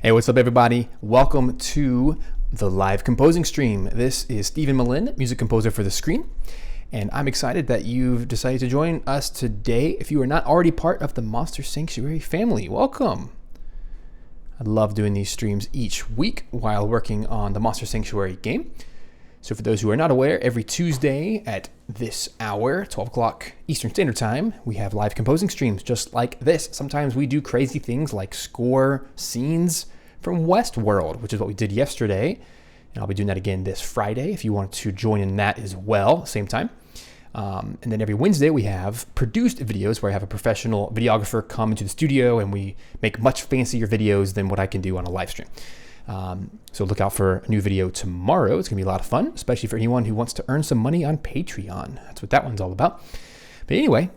Hey, what's up, everybody? Welcome to the live composing stream. This is Stephen Melin, music composer for the screen, and I'm excited that you've decided to join us today. If you are not already part of the Monster Sanctuary family, welcome. I love doing these streams each week while working on the Monster Sanctuary game. So for those who are not aware, every Tuesday at this hour, 12 o'clock Eastern Standard Time, we have live composing streams just like this. Sometimes we do crazy things like score scenes from Westworld, which is what we did yesterday. And I'll be doing that again this Friday if you want to join in that as well, same time. And then every Wednesday we have produced videos where I have a professional videographer come into the studio and we make much fancier videos than what I can do on a live stream. So look out for a new video tomorrow. It's gonna be a lot of fun, especially for anyone who wants to earn some money on Patreon. That's what that one's all about. But anyway,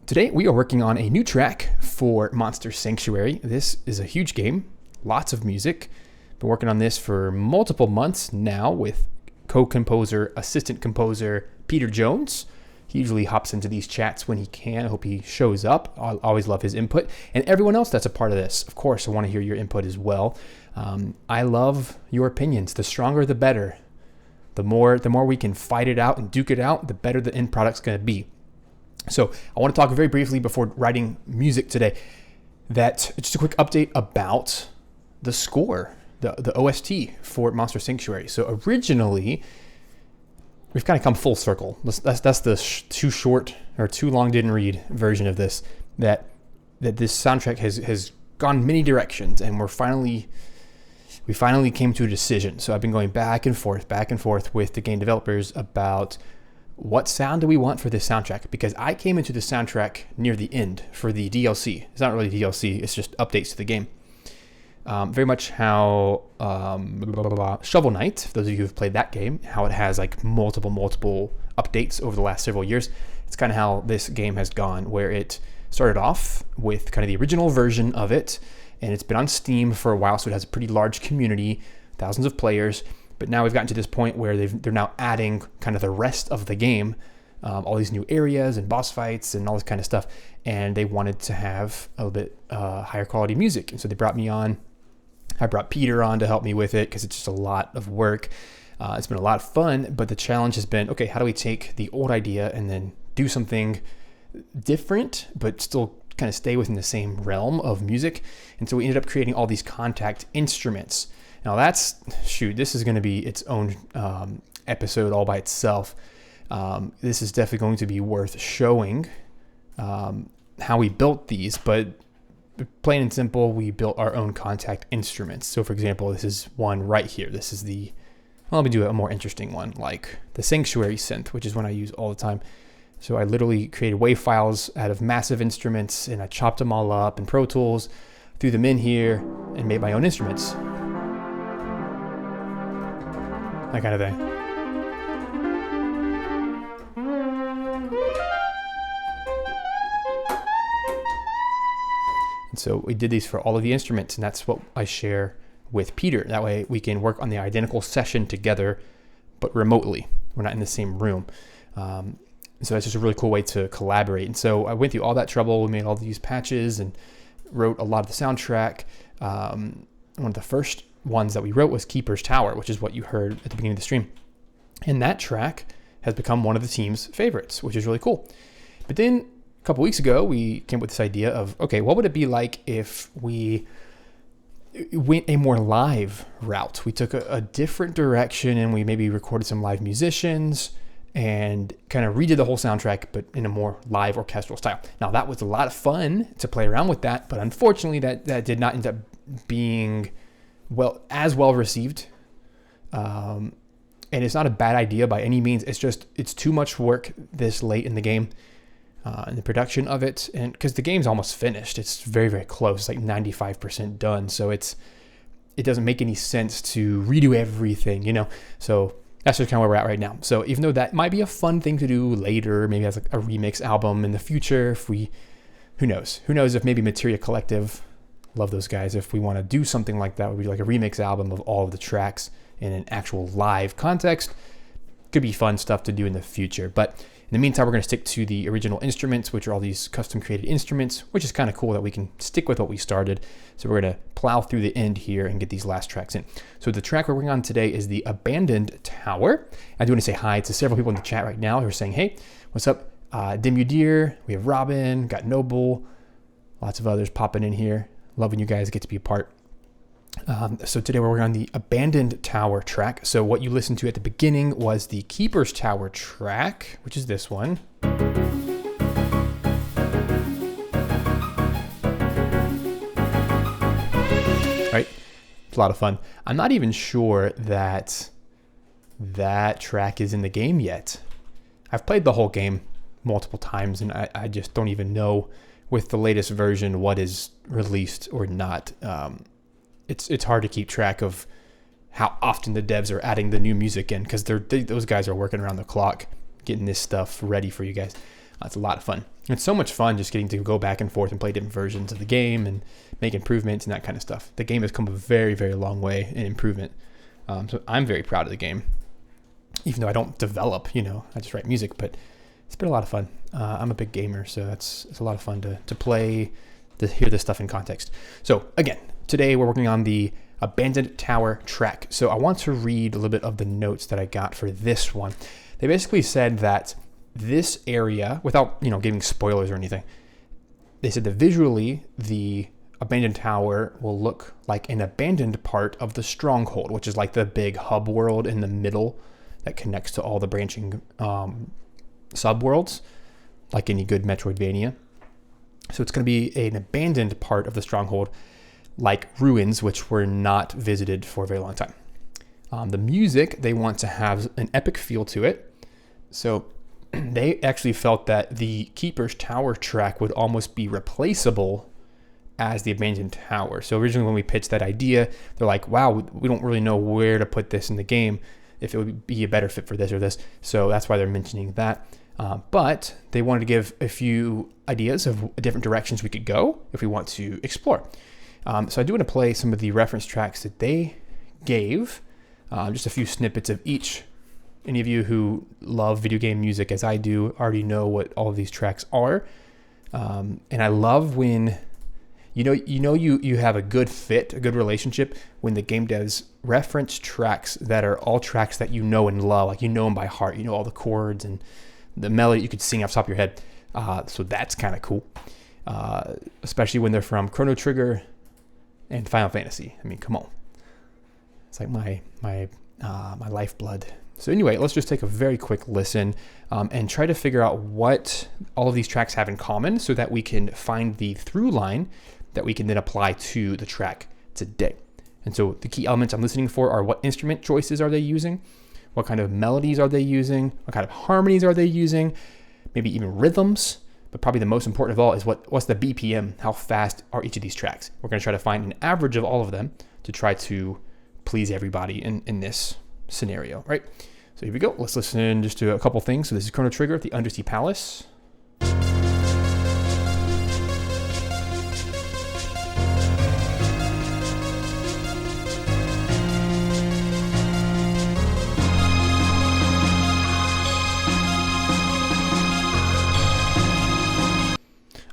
today we are working on a new track for Monster Sanctuary. This is a huge game, lots of music. Been working on this for multiple months now with co-composer, assistant composer, Peter Jones. He usually hops into these chats when he can. I hope he shows up. I always love his input. And everyone else that's a part of this, of course, I want to hear your input as well. I love your opinions. The stronger, the better. The more we can fight it out and duke it out, the better the end product's going to be. So I want to talk very briefly before writing music today that just a quick update about the score, the OST for Monster Sanctuary. So originally, we've kind of come full circle. That's the too short or too long didn't read version of this. That this soundtrack has gone many directions, and we finally came to a decision. So I've been going back and forth with the game developers about what sound do we want for this soundtrack, because I came into the soundtrack near the end for the DLC. It's not really DLC; it's just updates to the game. Very much how Shovel Knight, for those of you who've played that game, how it has like multiple updates over the last several years. It's kind of how this game has gone, where it started off with kind of the original version of it, and it's been on Steam for a while, so it has a pretty large community, thousands of players. But now we've gotten to this point where they're now adding kind of the rest of the game, all these new areas and boss fights and all this kind of stuff, and they wanted to have a little bit higher quality music, and so they brought me on. I brought Peter on to help me with it because it's just a lot of work. It's been a lot of fun, but the challenge has been, okay, how do we take the old idea and then do something different, but still kind of stay within the same realm of music? And so we ended up creating all these contact instruments. Now this is going to be its own episode all by itself. This is definitely going to be worth showing how we built these, but plain and simple, we built our own contact instruments. So for example, this is one right here. This is let me do a more interesting one, like the Sanctuary synth, which is one I use all the time. So I literally created wave files out of massive instruments, and I chopped them all up in Pro Tools, threw them in here, and made my own instruments. That kind of thing. And so we did these for all of the instruments, and that's what I share with Peter. That way we can work on the identical session together, but remotely. We're not in the same room. So that's just a really cool way to collaborate. And so I went through all that trouble. We made all these patches and wrote a lot of the soundtrack. One of the first ones that we wrote was Keeper's Tower, which is what you heard at the beginning of the stream. And that track has become one of the team's favorites, which is really cool. But then a couple weeks ago, we came up with this idea of, okay, what would it be like if we went a more live route? We took a different direction, and we maybe recorded some live musicians and kind of redid the whole soundtrack, but in a more live orchestral style. Now, that was a lot of fun to play around with that, but unfortunately, that did not end up being as well received. And it's not a bad idea by any means. It's too much work this late in the game. And the production of it, and because the game's almost finished, it's very, very close, like 95% done. So it doesn't make any sense to redo everything, So that's just kind of where we're at right now. So even though that might be a fun thing to do later, maybe as a remix album in the future, who knows if maybe Materia Collective, love those guys, if we want to do something like that, would be like a remix album of all of the tracks in an actual live context. could be fun stuff to do in the future. But in the meantime, we're going to stick to the original instruments, which are all these custom created instruments, which is kind of cool that we can stick with what we started. So we're going to plow through the end here and get these last tracks in. So the track we're working on today is the Abandoned Tower. I do want to say hi to several people in the chat right now who are saying, hey, what's up? Dimudir, we have Robin, got Noble, lots of others popping in here. Loving you guys get to be a part. So today we're working on the Abandoned Tower track. So what you listened to at the beginning was the Keeper's Tower track, which is this one. All right, it's a lot of fun. I'm not even sure that that track is in the game yet. I've played the whole game multiple times, and I just don't even know with the latest version what is released or not. It's hard to keep track of how often the devs are adding the new music in, because those guys are working around the clock getting this stuff ready for you guys. It's a lot of fun. It's so much fun just getting to go back and forth and play different versions of the game and make improvements and that kind of stuff. The game has come a very, very long way in improvement. So I'm very proud of the game, even though I don't develop, I just write music, but it's been a lot of fun. I'm a big gamer, so it's a lot of fun to play, to hear this stuff in context. So again, today we're working on the Abandoned Tower track. So I want to read a little bit of the notes that I got for this one. They basically said that this area, without giving spoilers or anything, they said that visually the Abandoned Tower will look like an abandoned part of the Stronghold, which is like the big hub world in the middle that connects to all the branching subworlds, like any good Metroidvania. So it's going to be an abandoned part of the Stronghold, like ruins, which were not visited for a very long time. The music, they want to have an epic feel to it. So they actually felt that the Keeper's Tower track would almost be replaceable as the Abandoned Tower. So originally when we pitched that idea, they're like, wow, we don't really know where to put this in the game, if it would be a better fit for this or this. So that's why they're mentioning that. But they wanted to give a few ideas of different directions we could go if we want to explore. So I do want to play some of the reference tracks that they gave, just a few snippets of each. Any of you who love video game music as I do already know what all of these tracks are. And I love when you have a good fit, a good relationship when the game devs reference tracks that are all tracks that you know and love, like them by heart, all the chords and the melody you could sing off the top of your head. So that's kind of cool, especially when they're from Chrono Trigger and Final Fantasy. I mean, come on, it's like my lifeblood. So anyway, let's just take a very quick listen and try to figure out what all of these tracks have in common so that we can find the through line that we can then apply to the track today. And so the key elements I'm listening for are what instrument choices are they using? What kind of melodies are they using? What kind of harmonies are they using? Maybe even rhythms. But probably the most important of all is what's the BPM? How fast are each of these tracks? We're going to try to find an average of all of them to try to please everybody in this scenario, right? So here we go. Let's listen just to a couple things. So this is Chrono Trigger, the Undersea Palace.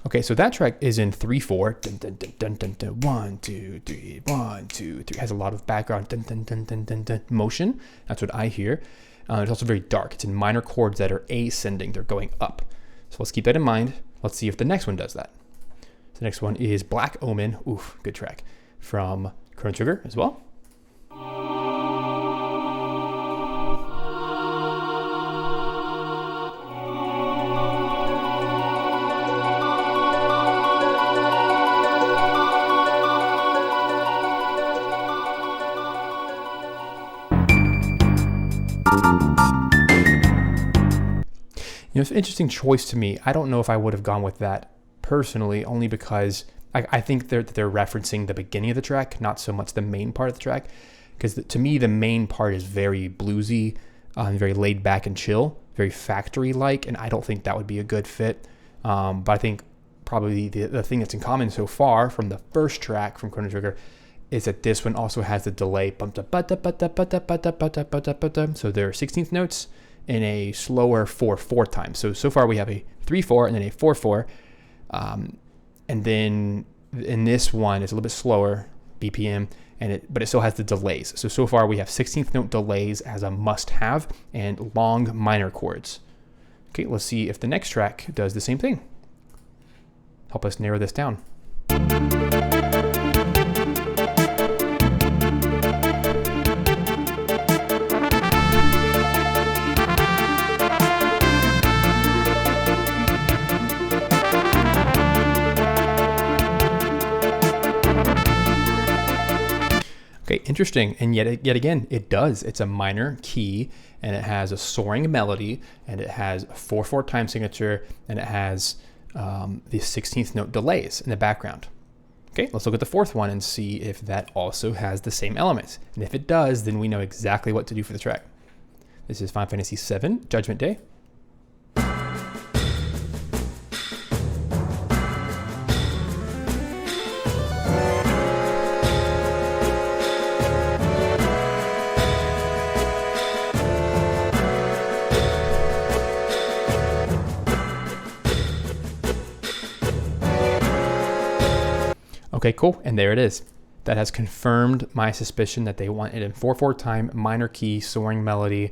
Okay, so that track is in 3/4. Dun, dun, dun, dun, dun, dun. 1, 2, 3, 1, 2, 3. It has a lot of background dun, dun, dun, dun, dun, dun, motion. That's what I hear. It's also very dark. It's in minor chords that are ascending. They're going up. So let's keep that in mind. Let's see if the next one does that. So the next one is Black Omen. Oof, good track. From Chrono Trigger as well. It's an interesting choice to me. I don't know if I would have gone with that personally, only because I think they're referencing the beginning of the track, not so much the main part of the track. Because to me, the main part is very bluesy, very laid back and chill, very factory-like, and I don't think that would be a good fit. But I think probably the thing that's in common so far from the first track from Chrono Trigger is that this one also has the delay. So there are 16th notes in a slower 4/4 time. So far we have a 3/4 and then a 4/4. And then in this one, it's a little bit slower BPM, but it still has the delays. So far we have 16th note delays as a must-have and long minor chords. Okay, let's see if the next track does the same thing. Help us narrow this down. Okay, interesting, and yet again, it does. It's a minor key, and it has a soaring melody, and it has a 4/4 time signature, and it has the 16th note delays in the background. Okay, let's look at the fourth one and see if that also has the same elements. And if it does, then we know exactly what to do for the track. This is Final Fantasy VII, Judgment Day. Okay, cool, and there it is. That has confirmed my suspicion that they want it in 4/4 time, minor key, soaring melody,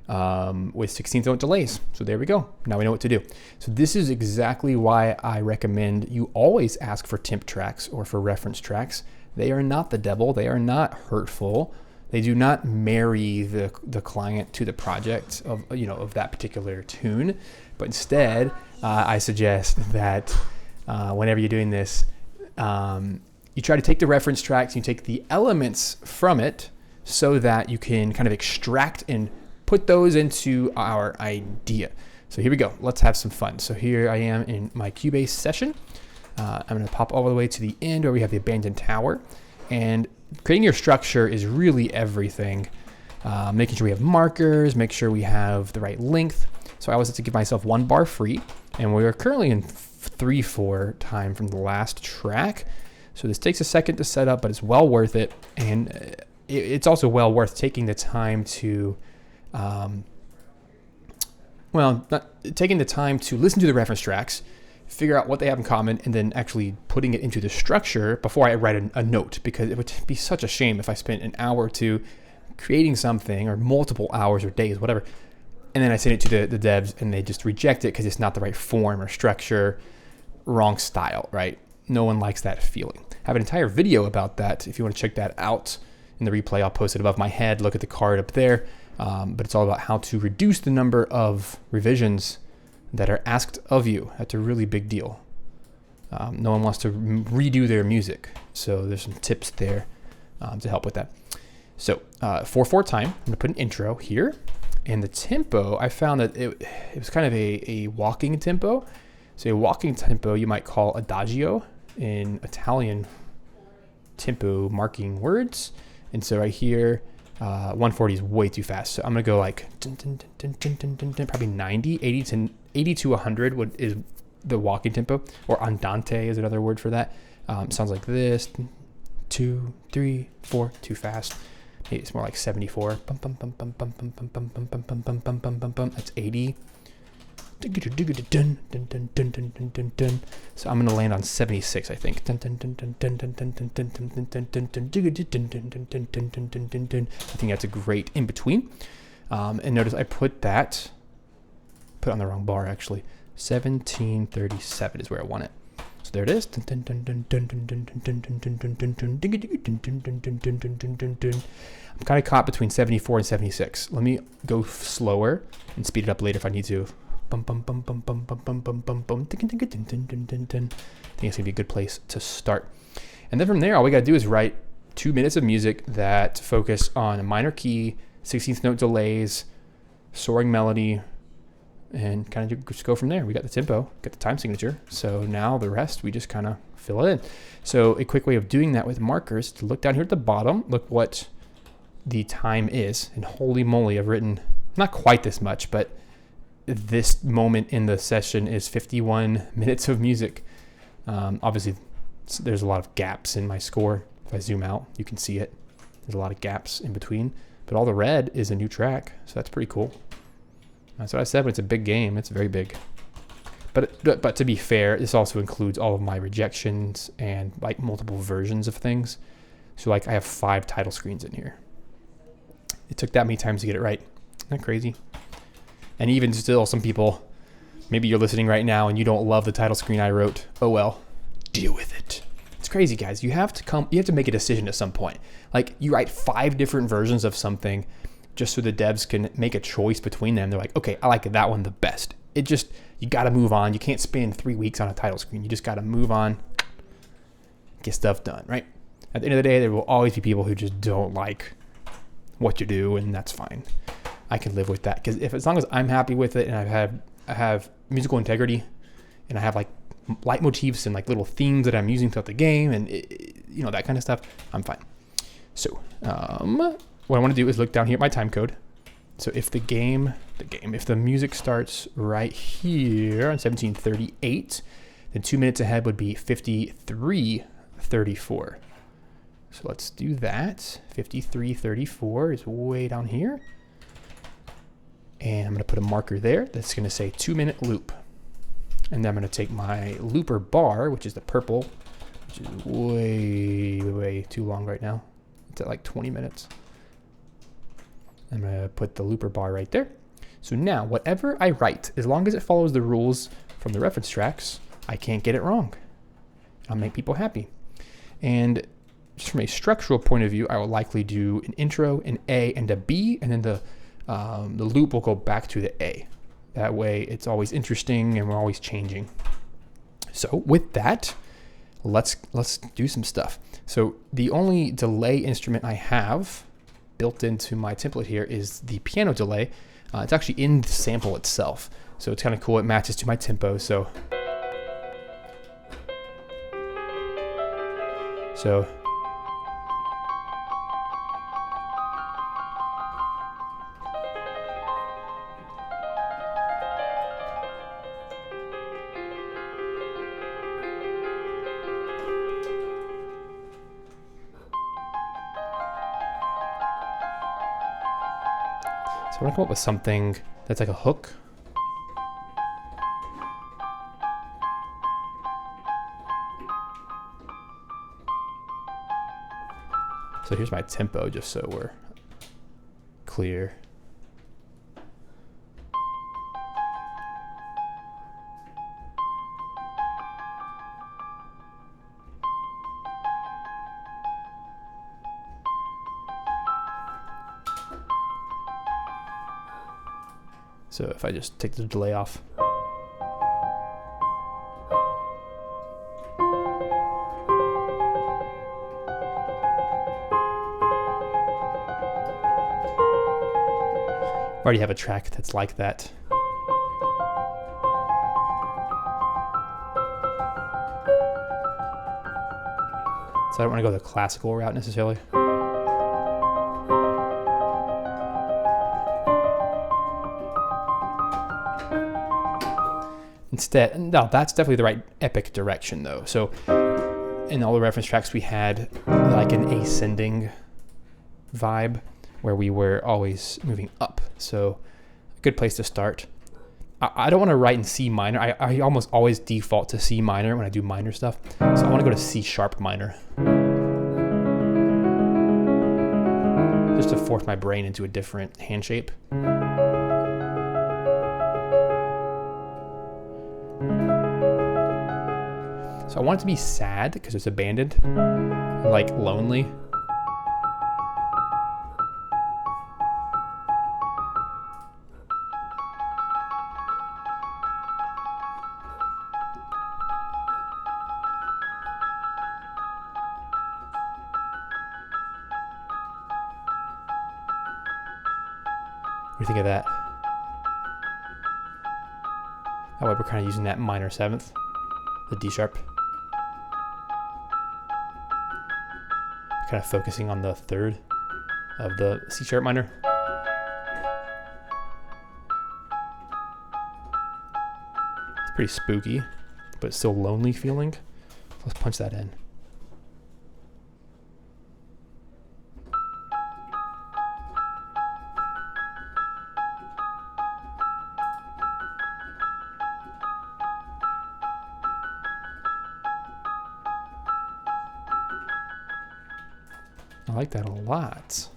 with 16th note delays. So there we go. Now we know what to do. So this is exactly why I recommend you always ask for temp tracks or for reference tracks. They are not the devil. They are not hurtful. They do not marry the client to the project of that particular tune. But instead, I suggest that whenever you're doing this, you try to take the reference tracks, you take the elements from it so that you can kind of extract and put those into our idea. So here we go. Let's have some fun. So here I am in my Cubase session. I'm going to pop all the way to the end where we have the abandoned tower. And creating your structure is really everything. Making sure we have markers, make sure we have the right length. So I always have to give myself 1 bar free. And we are currently in 3/4 time from the last track. So this takes a second to set up, but it's well worth it. And it's also well worth taking the time to, taking the time to listen to the reference tracks, figure out what they have in common, and then actually putting it into the structure before I write a note, because it would be such a shame if I spent an hour or two creating something, or multiple hours or days, whatever, and then I send it to the devs and they just reject it because it's not the right form or structure, wrong style, right? No one likes that feeling. I have an entire video about that. If you want to check that out in the replay, I'll post it above my head. Look at the card up there. But it's all about how to reduce the number of revisions that are asked of you. That's a really big deal. No one wants to redo their music. So there's some tips there to help with that. So 4/4 time, I'm gonna put an intro here. And the tempo, I found that it was kind of a walking tempo. So a walking tempo you might call adagio in Italian tempo marking words. And so right here, 140 is way too fast. So I'm gonna go like probably 90, 80 to 100 is the walking tempo, or andante is another word for that. Sounds like this: 2, 3, 4, too fast. Maybe it's more like 74. That's 80. So I'm gonna land on 76, I think. I think that's a great in between. And notice I put on the wrong bar actually. 1737 is where I want it. So there it is. I'm kind of caught between 74 and 76. Let me go slower and speed it up later if I need to. I think it's gonna be a good place to start. And then from there, all we gotta do is write 2 minutes of music that focus on a minor key, 16th note delays, soaring melody, and kind of just go from there. We got the tempo, got the time signature. So now the rest, we just kind of fill it in. So a quick way of doing that with markers, to look down here at the bottom, look what the time is. And holy moly, I've written not quite this much, but this moment in the session is 51 minutes of music. Obviously, there's a lot of gaps in my score. If I zoom out, you can see it. There's a lot of gaps in between, but all the red is a new track, so that's pretty cool. That's what I said, but it's a big game. It's very big. But to be fair, this also includes all of my rejections and like multiple versions of things. So like I have 5 title screens in here. It took that many times to get it right. Isn't that crazy? And even still, some people, maybe you're listening right now and you don't love the title screen I wrote. Oh well, deal with it. It's crazy, guys. You have to make a decision at some point. Like you write 5 different versions of something just so the devs can make a choice between them. They're like, okay, I like that one the best. You got to move on. You can't spend 3 weeks on a title screen. You just got to move on, get stuff done, right? At the end of the day, there will always be people who just don't like what you do, and that's fine. I can live with that because as long as I'm happy with it and I have musical integrity and I have like leitmotifs and like little themes that I'm using throughout the game and that kind of stuff, I'm fine. So what I want to do is look down here at my time code. So if if the music starts right here on 1738, then 2 minutes ahead would be 53:34. So let's do that. 53:34 is way down here. And I'm going to put a marker there that's going to say 2-minute loop. And then I'm going to take my looper bar, which is the purple, which is way too long right now. It's at like 20 minutes. I'm going to put the looper bar right there. So now whatever I write, as long as it follows the rules from the reference tracks, I can't get it wrong. I'll make people happy. And just from a structural point of view, I will likely do an intro, an A, and a B, and then the loop will go back to the A. That way it's always interesting and we're always changing. So with that, let's do some stuff. So the only delay instrument I have built into my template here is the piano delay. It's actually in the sample itself. So it's kind of cool. It matches to my tempo. So I want to come up with something that's like a hook. So here's my tempo, just so we're clear. So if I just take the delay off. I already have a track that's like that. So I don't want to go the classical route necessarily. Instead, no, that's definitely the right epic direction though. So in all the reference tracks we had like an ascending vibe where we were always moving up. So a good place to start. I don't want to write in C minor. I almost always default to C minor when I do minor stuff. So I want to go to C sharp minor. Just to force my brain into a different hand shape. So I want it to be sad because it's abandoned, like lonely. What do you think of that? That way we're kind of using that minor 7th, the D sharp. Kind of focusing on the 3rd of the C sharp minor. It's pretty spooky, but still lonely feeling. Let's punch that in. like that a lot. So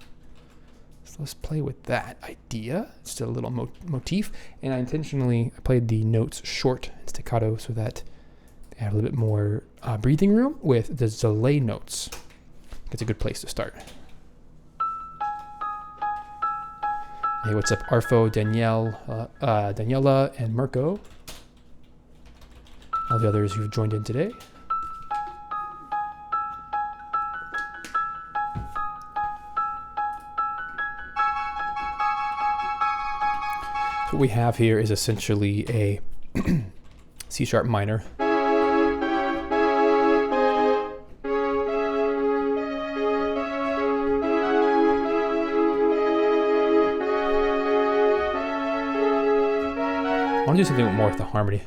let's play with that idea. It's still a little motif. And I intentionally played the notes short and staccato so that they have a little bit more breathing room with the delay notes. It's a good place to start. Hey, what's up, Arfo, Daniela, and Mirko? All the others who've joined in today. So what we have here is essentially a C sharp minor. I want to do something more with the harmony.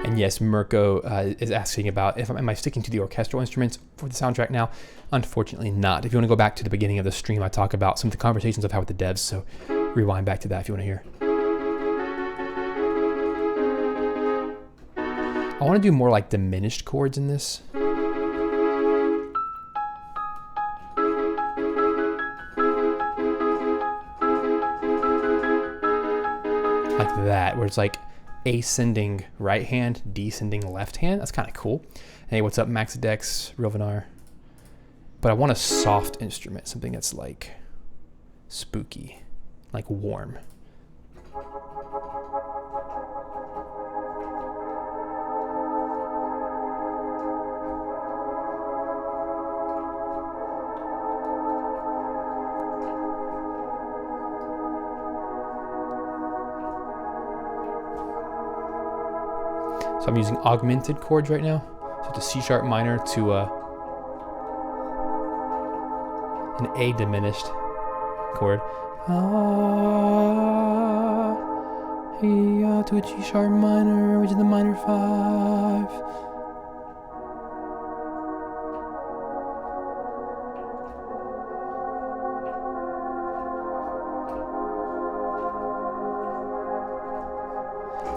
And yes, Mirko is asking about am I sticking to the orchestral instruments for the soundtrack now? Unfortunately not. If you want to go back to the beginning of the stream, I talk about some of the conversations I've had with the devs, so rewind back to that if you want to hear. I want to do more like diminished chords in this. Like that, where it's like ascending right hand, descending left hand. That's kind of cool. Hey, what's up, Max Dex, Rilvanar? But I want a soft instrument, something that's like spooky, like warm. So I'm using augmented chords right now. So it's a C sharp minor to an A diminished chord. To a G sharp minor, which is the minor 5.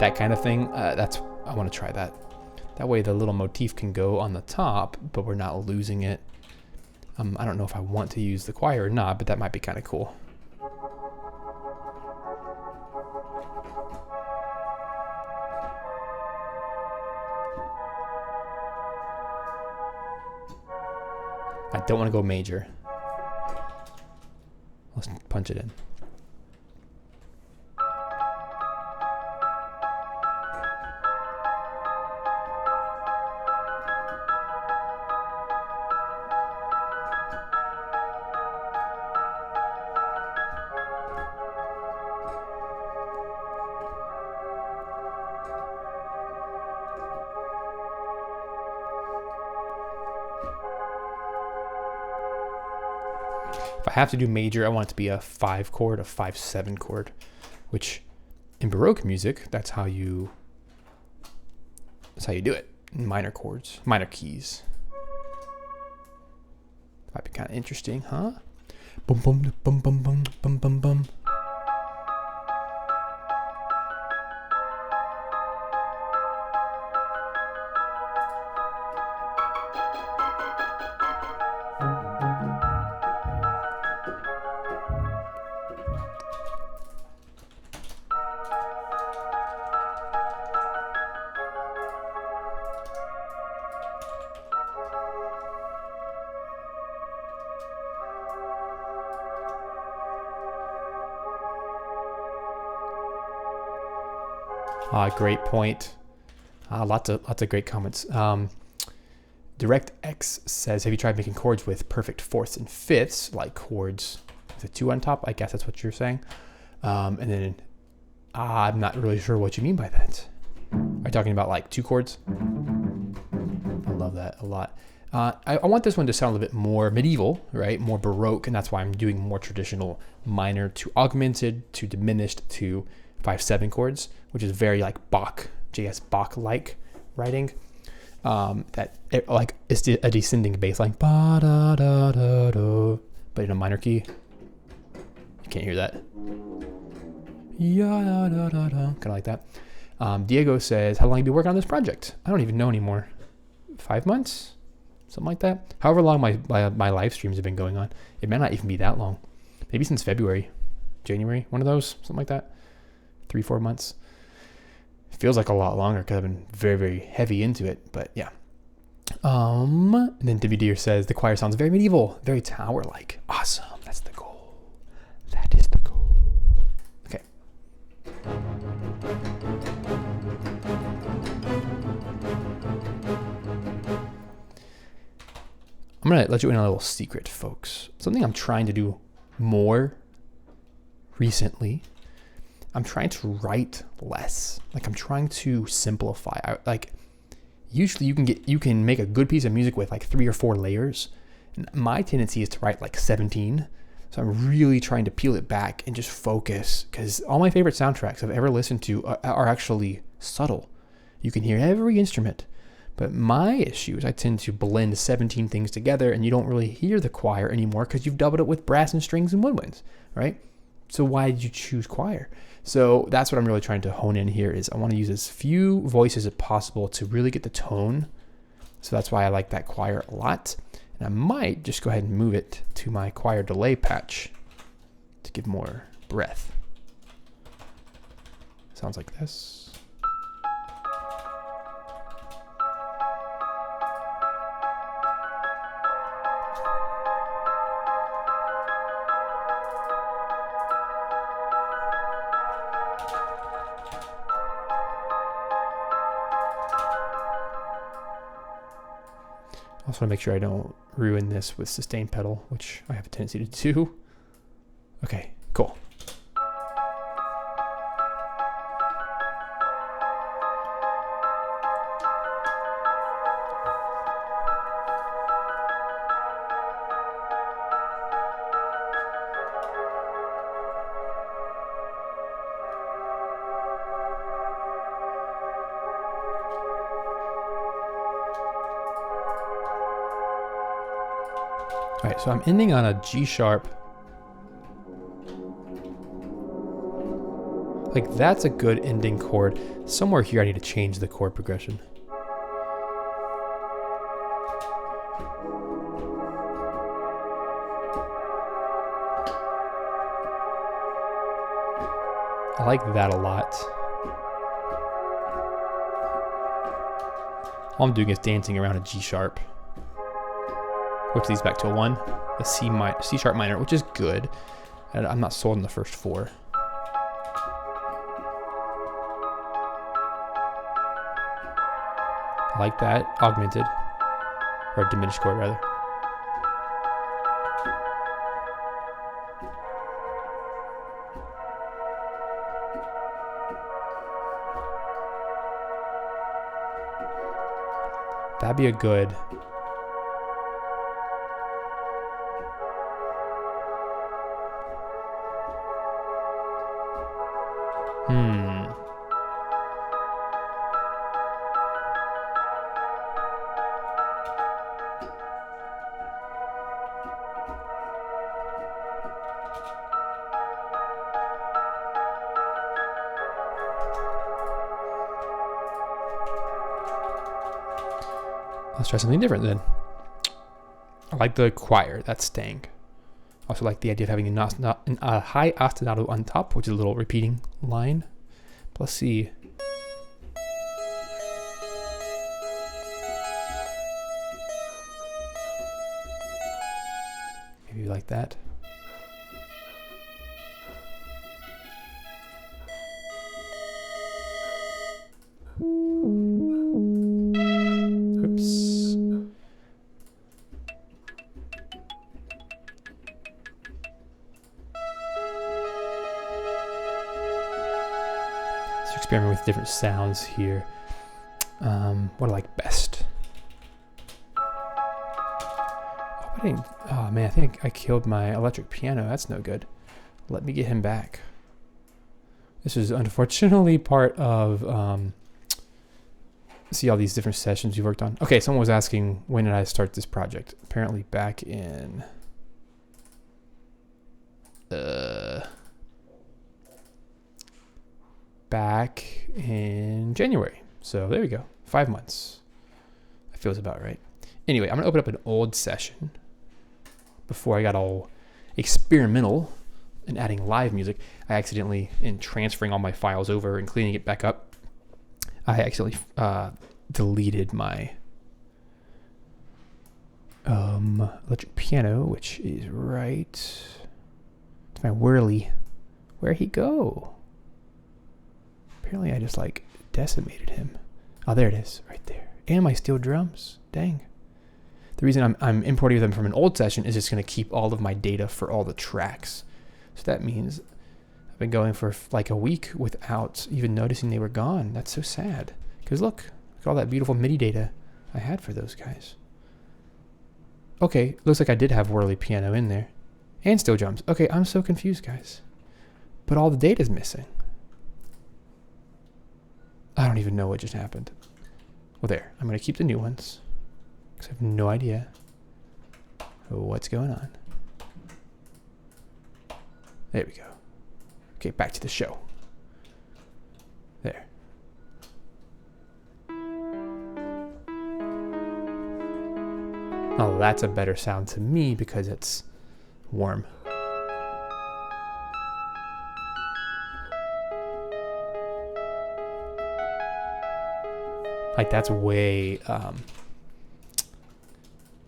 That kind of thing. I want to try that. That way the little motif can go on the top, but we're not losing it. I don't know if I want to use the choir or not, but that might be kind of cool. I don't want to go major. Let's punch it in. If I have to do major, I want it to be a 5 chord, a 5/7 chord, which in Baroque music, that's how you do it. Minor chords, minor keys. Might be kind of interesting, huh? Bum bum bum bum bum bum bum bum. Great point. Lots of great comments. DirectX says, have you tried making chords with perfect fourths and fifths, like chords with a 2 on top? I guess that's what you're saying. And then I'm not really sure what you mean by that. Are you talking about like 2 chords? I love that a lot. I want this one to sound a little bit more medieval, right? More Baroque, and that's why I'm doing more traditional minor to augmented to diminished to 5/7 chords, which is very like Bach, J.S. Bach-like writing. Like it's a descending bass line, ba da da da da, but in a minor key. You can't hear that. Yeah, da da da, kind of like that. Diego says, "How long have you been working on this project?" I don't even know anymore. 5 months, something like that. However long my live streams have been going on. It may not even be that long. Maybe since February, January, one of those, something like that. 3-4 months. It feels like a lot longer because I've been very, very heavy into it, but yeah. And then Dear says the choir sounds very medieval, very tower-like. Awesome. That's the goal. That is the goal. Okay. I'm going to let you in on a little secret, folks. Something I'm trying to do more recently. I'm trying to write less. Like I'm trying to simplify. Usually you can make a good piece of music with like 3 or 4 layers. And my tendency is to write like 17. So I'm really trying to peel it back and just focus, because all my favorite soundtracks I've ever listened to are actually subtle. You can hear every instrument. But my issue is I tend to blend 17 things together, and you don't really hear the choir anymore because you've doubled it with brass and strings and woodwinds, right? So why did you choose choir? So that's what I'm really trying to hone in here is I want to use as few voices as possible to really get the tone. So that's why I like that choir a lot. And I might just go ahead and move it to my choir delay patch to give more breath. Sounds like this. I also want to make sure I don't ruin this with sustain pedal, which I have a tendency to do. Okay, cool. All right, so I'm ending on a G sharp. Like that's a good ending chord. Somewhere here I need to change the chord progression. I like that a lot. All I'm doing is dancing around a G sharp, which leads back to a 1, a C sharp minor, which is good. And I'm not sold on the first 4. I like that augmented, or diminished chord rather. That'd be a good. Let's try something different then. I like the choir, that's staying. Also like the idea of having a high ostinato on top, which is a little repeating line. But let's see. Maybe like that. Experiment with different sounds here. What I like best. Oh man, I think I killed my electric piano. That's no good. Let me get him back. This is unfortunately part of see all these different sessions you worked on. Okay, someone was asking when did I start this project? Apparently back in January. So there we go. 5 months. I Feels about right. Anyway, I'm gonna open up an old session before I got all experimental and adding live music. I accidentally, in transferring all my files over and cleaning it back up, I accidentally deleted my electric piano, which is right. It's my whirly. Where'd he go? Apparently I just like decimated him. Oh, there it is, right there. And my steel drums. Dang. The reason I'm importing them from an old session is just going to keep all of my data for all the tracks. So that means I've been going for like a week without even noticing they were gone. That's so sad. Because look at all that beautiful MIDI data I had for those guys. Okay, looks like I did have whirly piano in there. And steel drums. Okay, I'm so confused, guys. But all the data's missing. I don't even know what just happened. Well, there. I'm going to keep the new ones. Because I have no idea what's going on. There we go. Okay, back to the show. There. Oh, that's a better sound to me because it's warm. Like that's way, I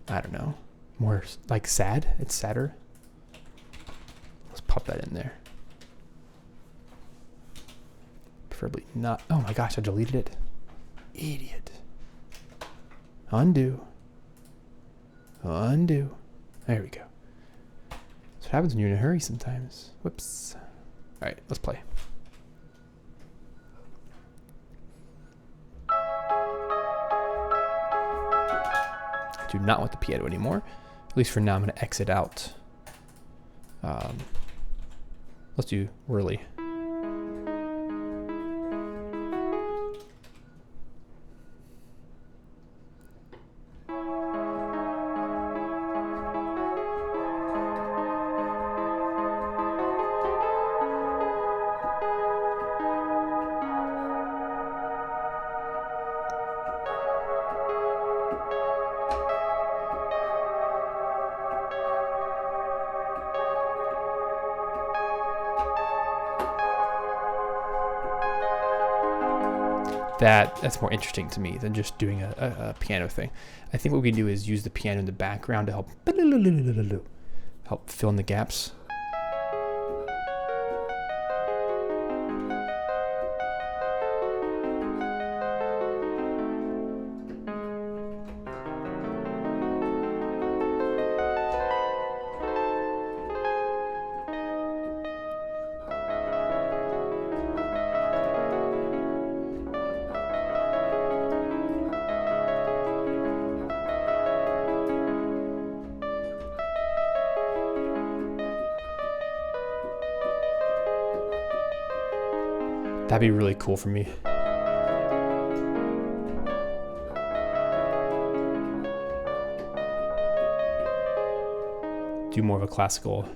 don't know, more like sad. It's sadder. Let's pop that in there. Preferably not. Oh my gosh, I deleted it. Idiot. Undo. Undo. There we go. That's what happens when you're in a hurry sometimes. Whoops. All right, let's play. Do not want the piano anymore. At least for now, I'm going to exit out. Let's do whirly. That's more interesting to me than just doing a piano thing. I think what we can do is use the piano in the background to help fill in the gaps. That'd be really cool for me. Do more of a classical.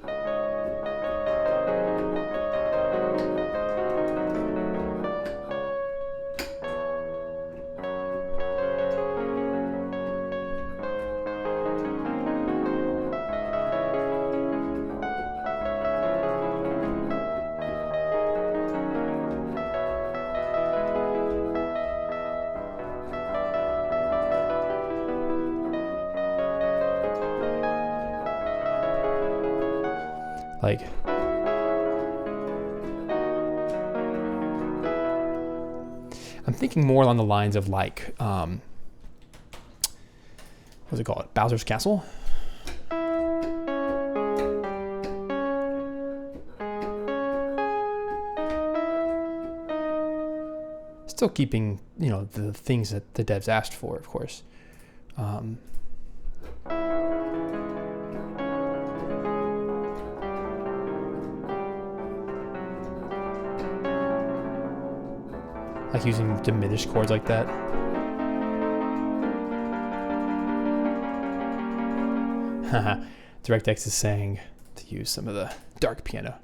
Like, I'm thinking more along the lines of like, what's it called? Bowser's Castle? Still keeping, you know, the things that the devs asked for, of course. Like using diminished chords like that. Haha, DirectX is saying to use some of the dark piano.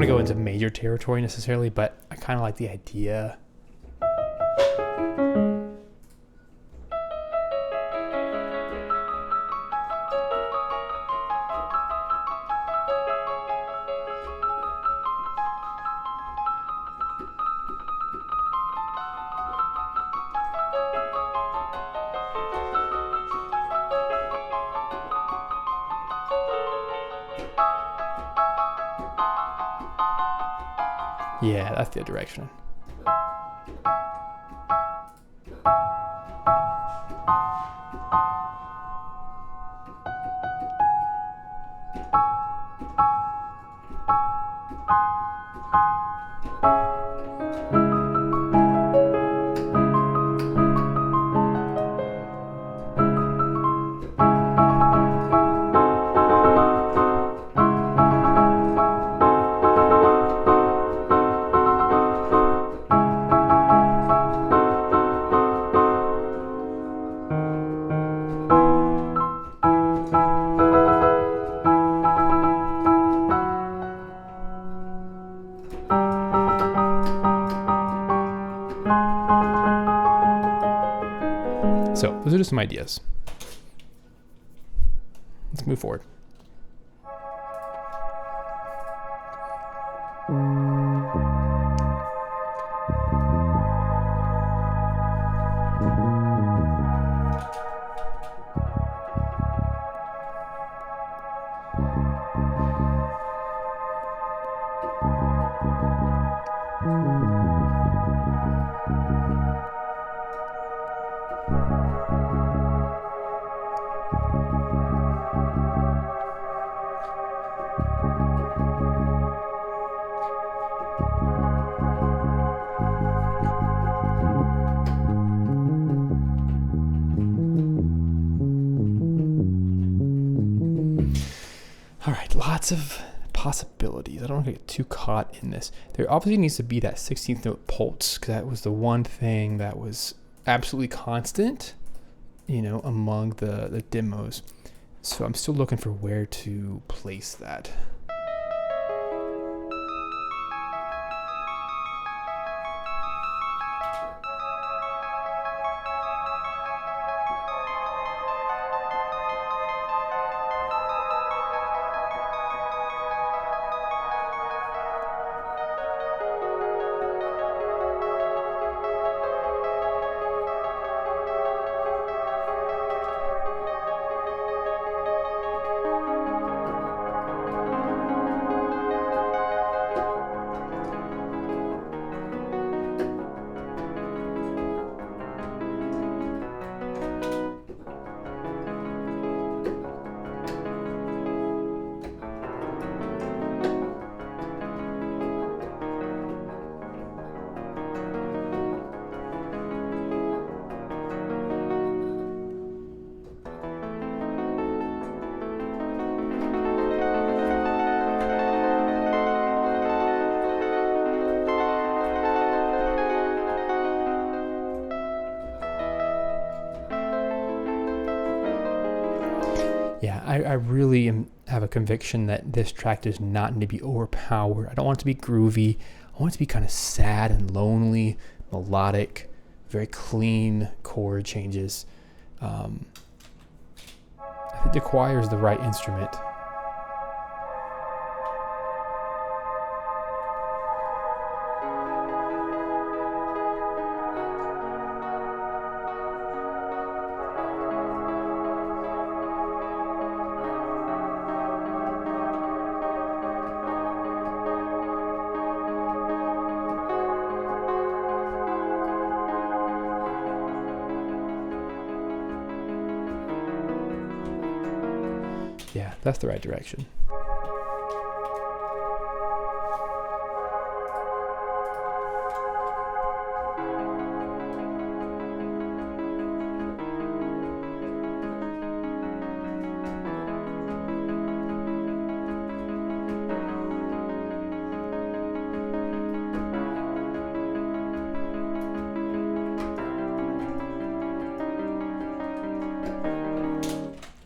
want to go into major territory necessarily, but I kind of like the idea. Yeah, that's the direction. So those are just some ideas. Let's move forward. All right, lots of possibilities. I don't want to get too caught in this. There obviously needs to be that 16th note pulse, because that was the one thing that was absolutely constant, you know, among the demos. So I'm still looking for where to place that. Yeah, I really have a conviction that this track does not need to be overpowered. I don't want it to be groovy. I want it to be kind of sad and lonely, melodic, very clean chord changes. I think the choir is the right instrument. Yeah, that's the right direction.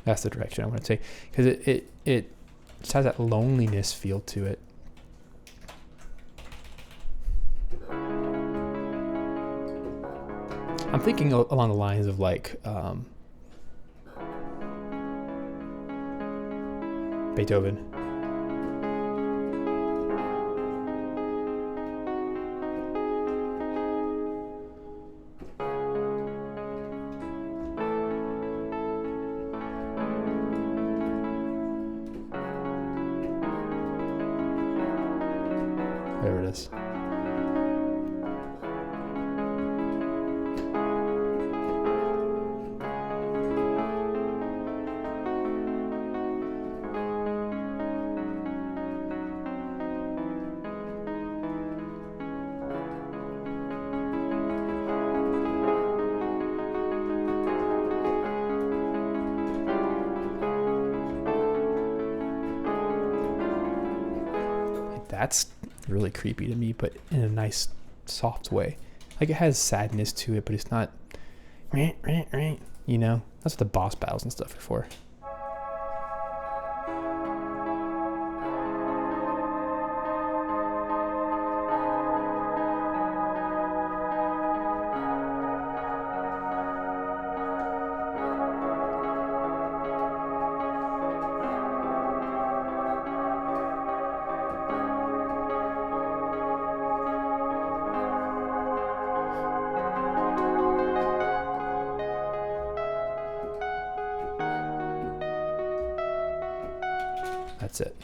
That's the direction I want to take, because it just has that loneliness feel to it. I'm thinking along the lines of like Beethoven. There it is. That's really creepy to me, but in a nice, soft way. Like, it has sadness to it, but it's not, you know? That's what the boss battles and stuff are for. That's it.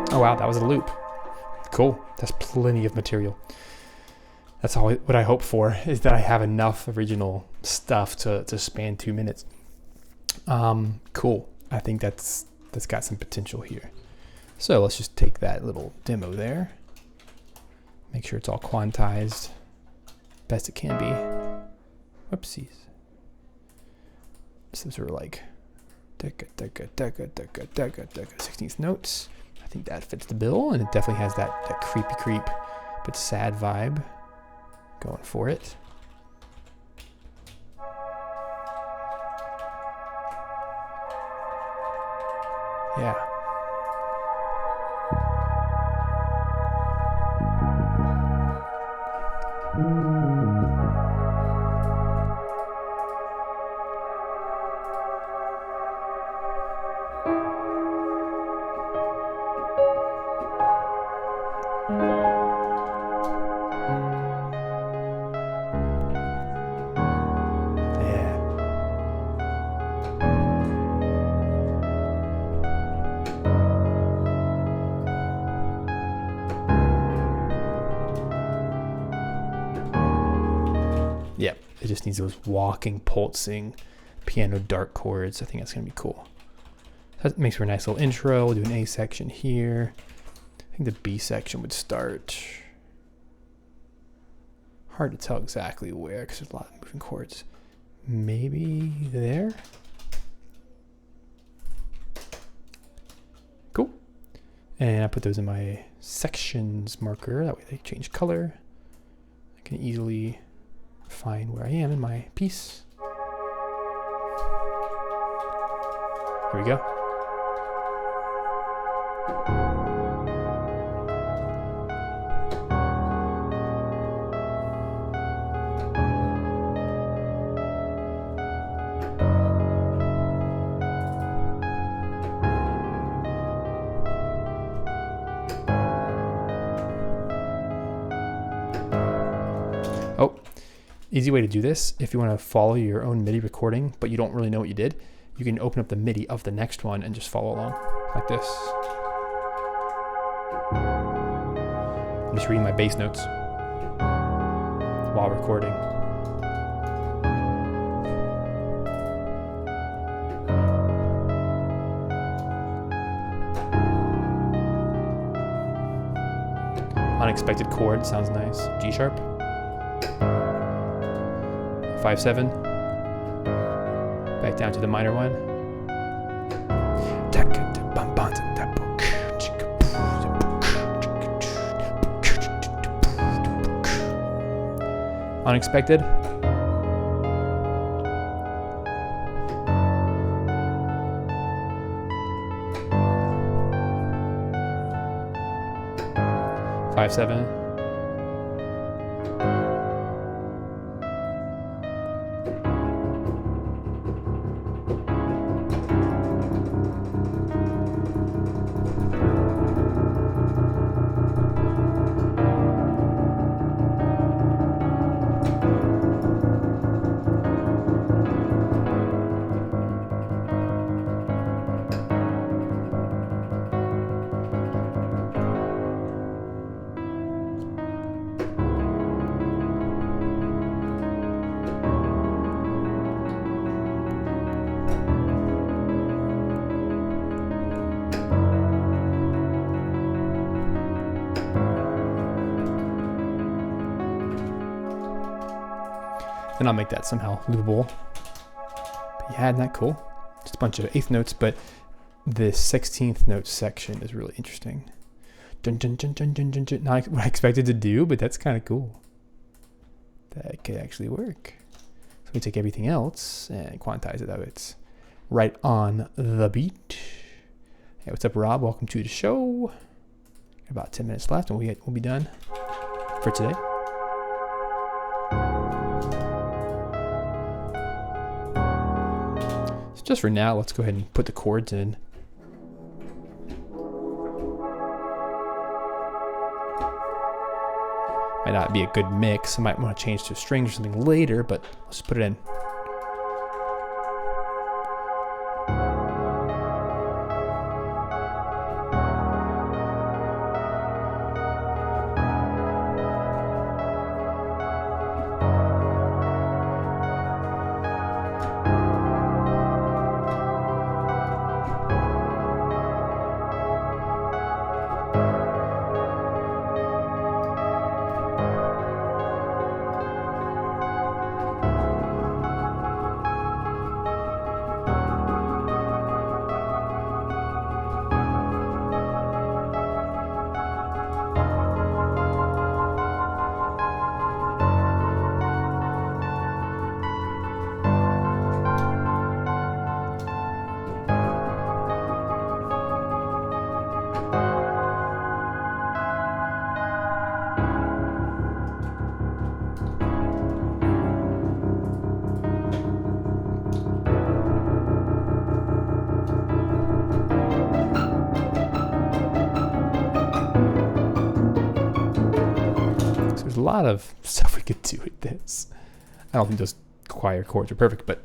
Oh wow, that was a loop. Cool. That's plenty of material. That's all what I hope for, is that I have enough original stuff to span 2 minutes. Cool. I think that's got some potential here. So let's just take that little demo there. Make sure it's all quantized best it can be. Whoopsies. So those are like 16th notes. I think that fits the bill, and it definitely has that creep but sad vibe going for it. Yeah. Yep, it just needs those walking, pulsing, piano dark chords. I think that's going to be cool. That makes for a nice little intro. We'll do an A section here. I think the B section would start. Hard to tell exactly where because there's a lot of moving chords. Maybe there? And I put those in my sections marker. That way they change color. I can easily find where I am in my piece. Here we go. Oh, easy way to do this, if you want to follow your own MIDI recording, but you don't really know what you did, you can open up the MIDI of the next one and just follow along like this. I'm just reading my bass notes while recording. Unexpected chord sounds nice. G sharp. 5/7. Back down to the minor one. Unexpected. Five, 7. Then I'll make that somehow loopable. But yeah, isn't that cool? Just a bunch of eighth notes, but the 16th note section is really interesting. Dun, dun, dun, dun, dun, dun, dun. Not what I expected to do, but that's kind of cool. That could actually work. So we take everything else and quantize it out. It's right on the beat. Hey, what's up, Rob? Welcome to the show. About 10 minutes left and we'll be done for today. So just for now, let's go ahead and put the chords in. Might not be a good mix. I might want to change to strings or something later, but let's put it in. A lot of stuff we could do with this. I don't think those choir chords are perfect, but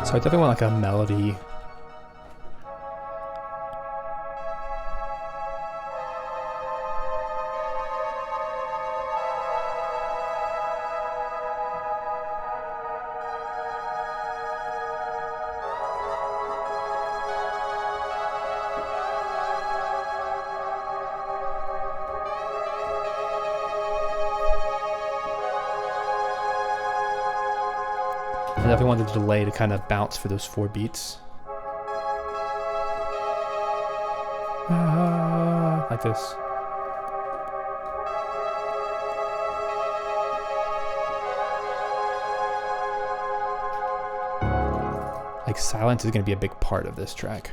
So I definitely want like a melody. I definitely want the delay to kind of bounce for those 4 beats. Like this. Like silence is going to be a big part of this track.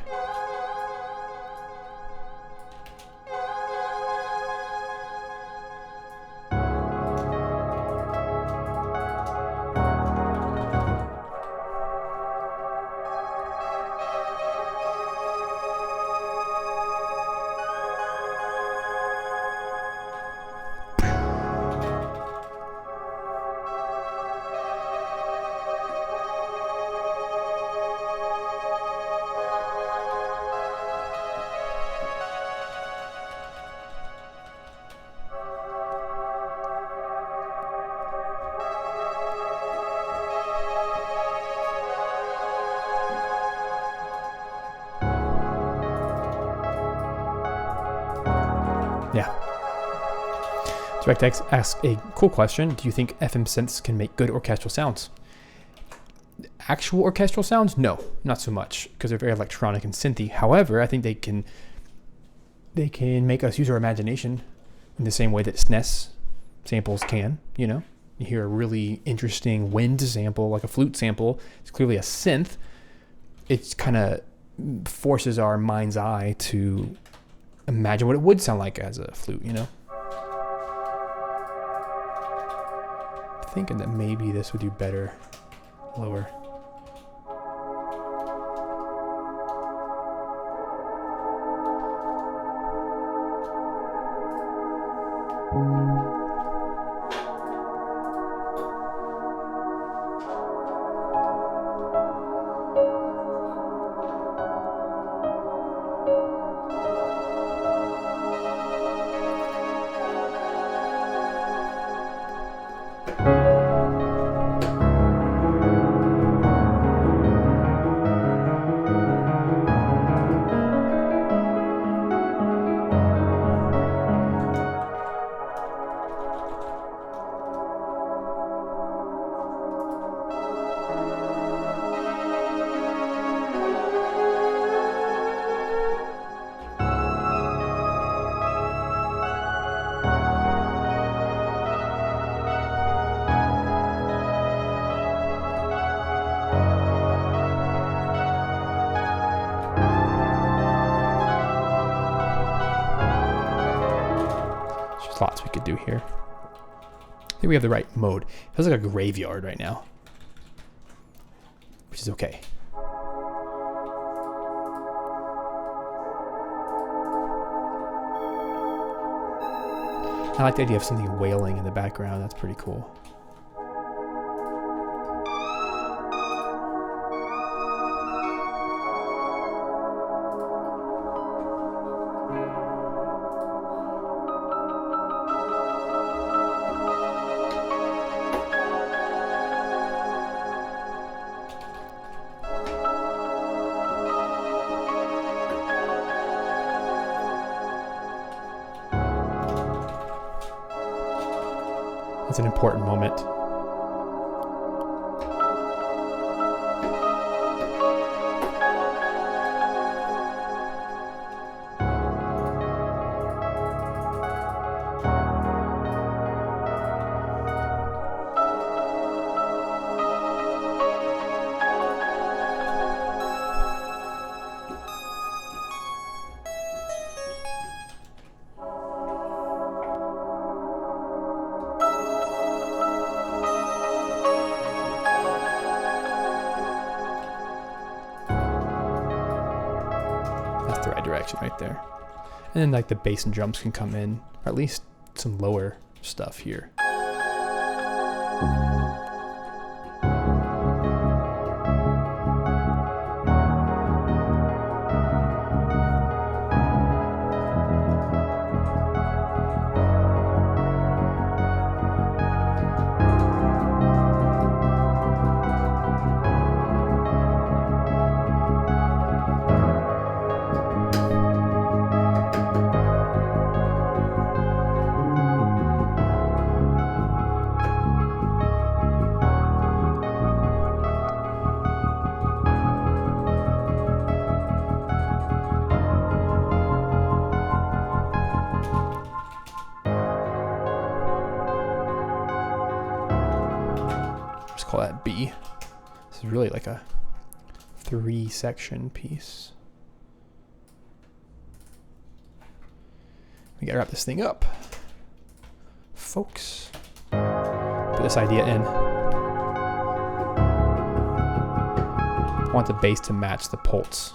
Yeah. DirectX asks a cool question. Do you think FM synths can make good orchestral sounds? Actual orchestral sounds? No, not so much, because they're very electronic and synthy. However, I think they can make us use our imagination in the same way that SNES samples can, you know? You hear a really interesting wind sample, like a flute sample. It's clearly a synth. It kind of forces our mind's eye to imagine what it would sound like as a flute, you know? Thinking that maybe this would do better lower. Lots we could do here. I think we have the right mode. It feels like a graveyard right now, which is okay. I like the idea of something wailing in the background. That's pretty cool. It's an important moment. That's the right direction right there. And then like the bass and drums can come in, or at least some lower stuff here. call that B. This is really like a 3-section piece. We gotta wrap this thing up, folks. Put this idea in. I want the bass to match the pulse.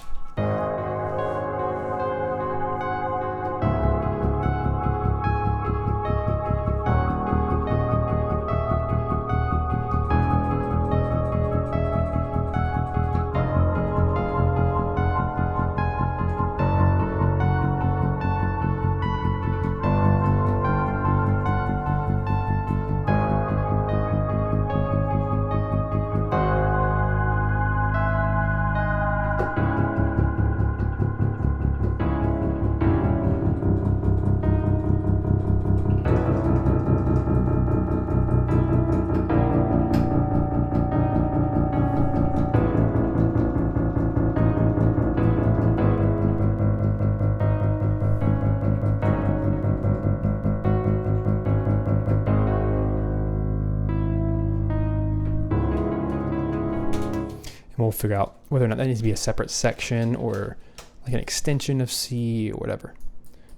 We'll figure out whether or not that needs to be a separate section or like an extension of C or whatever.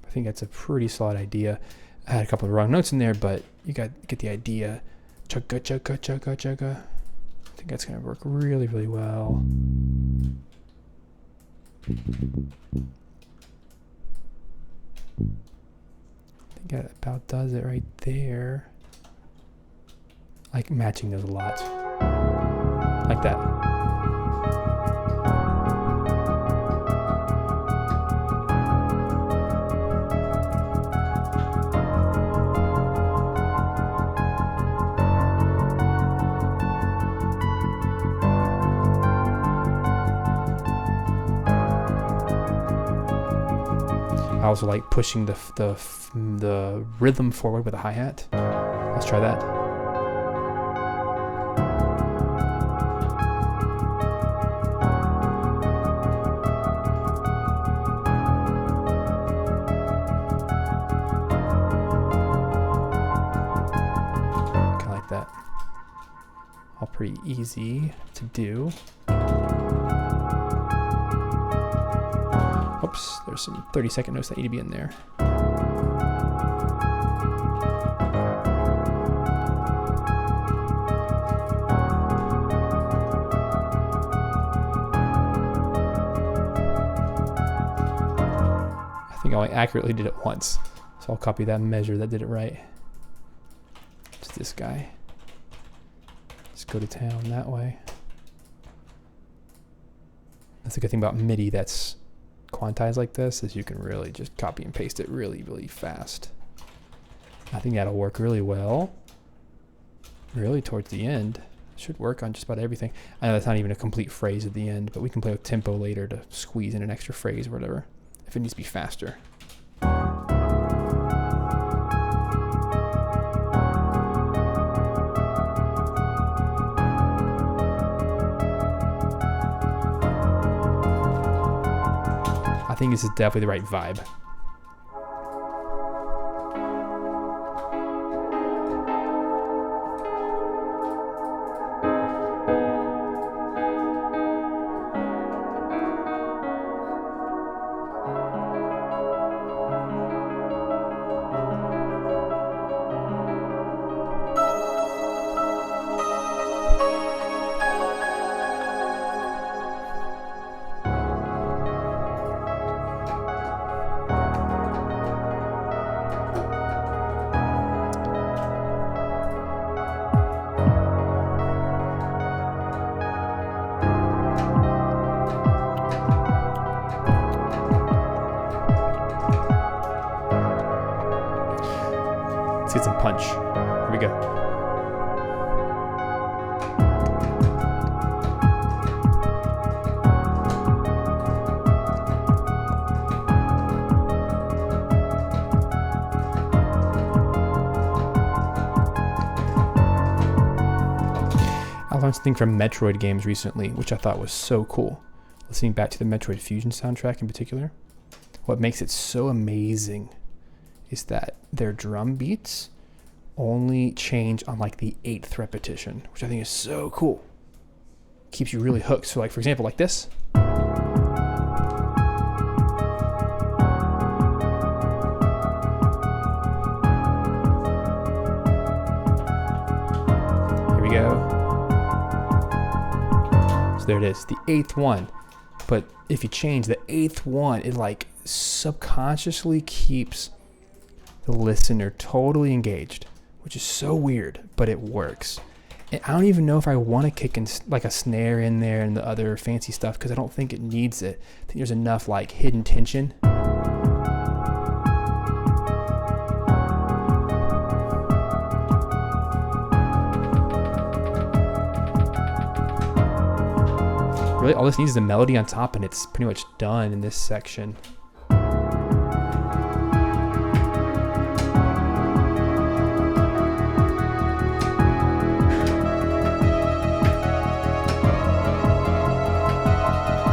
I think that's a pretty solid idea. I had a couple of wrong notes in there, but you get the idea. Chugga, chugga, chugga, chugga. I think that's going to work really, really well. I think that about does it right there. Like matching those a lot. Like that. I also like pushing the rhythm forward with a hi-hat. Let's try that. Kind of like that. All pretty easy to do. Oops, there's some 30-second notes that need to be in there. I think I only accurately did it once, so I'll copy that measure that did it right. It's this guy. Let's go to town that way. That's the good thing about MIDI that's quantized like this, is you can really just copy and paste it really, really fast. I think that'll work really well. Really towards the end. Should work on just about everything. I know that's not even a complete phrase at the end, but we can play with tempo later to squeeze in an extra phrase or whatever, if it needs to be faster. I think this is definitely the right vibe. Let's get some punch. Here we go. I learned something from Metroid games recently, which I thought was so cool. Listening back to the Metroid Fusion soundtrack in particular, what makes it so amazing is that their drum beats only change on like the 8th repetition, which I think is so cool. Keeps you really hooked. So like, for example, like this. Here we go. So there it is, the 8th one. But if you change the 8th one, it like subconsciously keeps the listener totally engaged, which is so weird, but it works. And I don't even know if I want to kick in like a snare in there and the other fancy stuff, because I don't think it needs it. I think there's enough like hidden tension. Really, all this needs is a melody on top, and it's pretty much done in this section.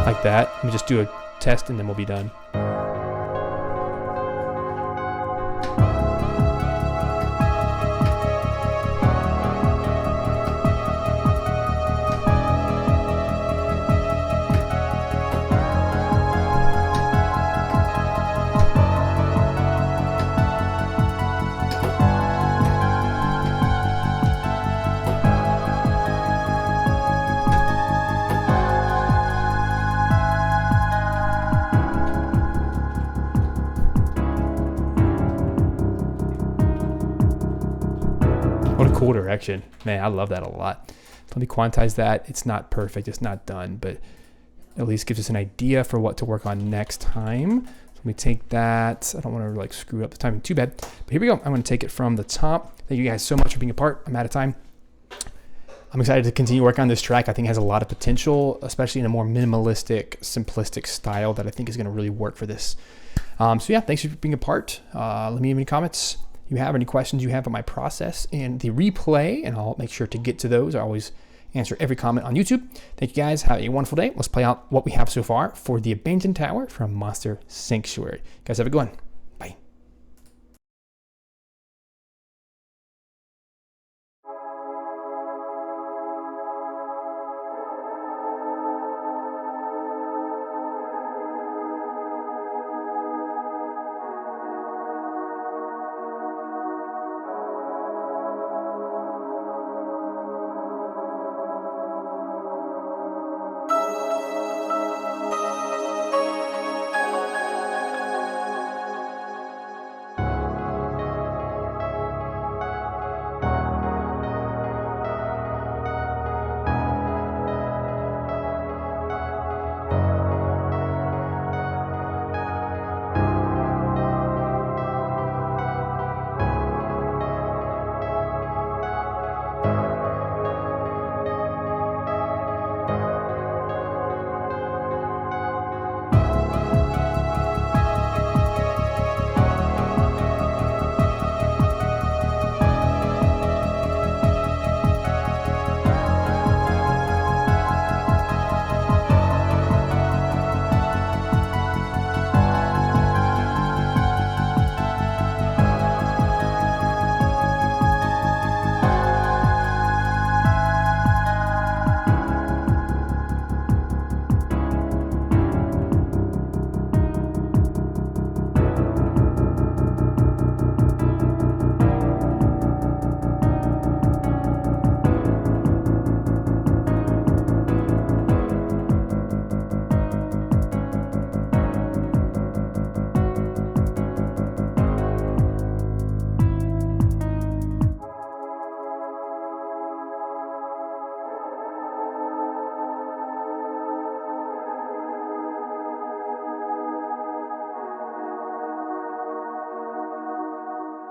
Like that. Let me just do a test and then we'll be done. What a cool direction. Man, I love that a lot. Let me quantize that. It's not perfect, it's not done, but at least gives us an idea for what to work on next time. So let me take that. I don't want to like screw up the timing too bad, but here we go. I'm going to take it from the top. Thank you guys so much for being a part. I'm out of time. I'm excited to continue working on this track. I think it has a lot of potential, especially in a more minimalistic, simplistic style that I think is going to really work for this. So yeah, thanks for being a part. Let me know any comments you have, any questions you have on my process and the replay, and I'll make sure to get to those. I always answer every comment on YouTube. Thank you guys. Have a wonderful day. Let's play out what we have so far for the Abandoned Tower from Monster Sanctuary. Guys, have a good one.